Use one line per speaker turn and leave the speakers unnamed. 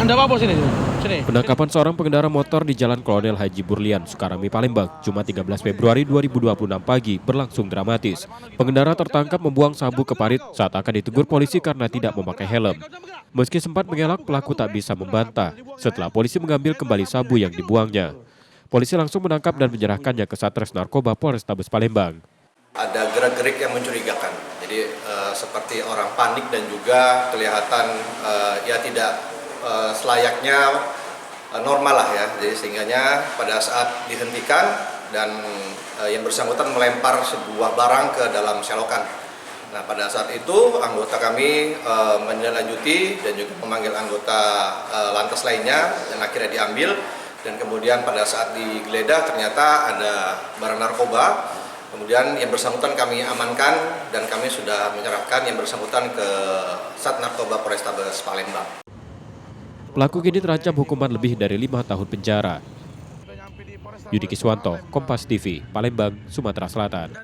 Anda apa sini? Sini.
Penangkapan seorang pengendara motor di Jalan Kolonel Haji Burlian, Sukarami, Palembang, Jumat 13 Februari 2026 pagi berlangsung dramatis. Pengendara tertangkap membuang sabu ke parit saat akan ditegur polisi karena tidak memakai helm. Meski sempat mengelak, pelaku tak bisa membantah setelah polisi mengambil kembali sabu yang dibuangnya. Polisi langsung menangkap dan menyerahkannya ke Satres Narkoba Polrestabes Palembang.
Ada gerak-gerik yang mencurigakan, jadi seperti orang panik dan juga kelihatan ya tidak selayaknya normal lah ya. Jadi sehingganya pada saat dihentikan dan yang bersangkutan melempar sebuah barang ke dalam selokan. Nah pada saat itu anggota kami menindaklanjuti dan juga memanggil anggota lantas lainnya dan akhirnya diambil, dan kemudian pada saat digeledah ternyata ada barang narkoba. Kemudian yang bersangkutan kami amankan dan kami sudah menyerahkan yang bersangkutan ke Sat Narkoba Polrestabes Palembang.
Pelaku kini terancam hukuman lebih dari 5 tahun penjara. Yudi Kiswanto, Kompas TV, Palembang, Sumatera Selatan.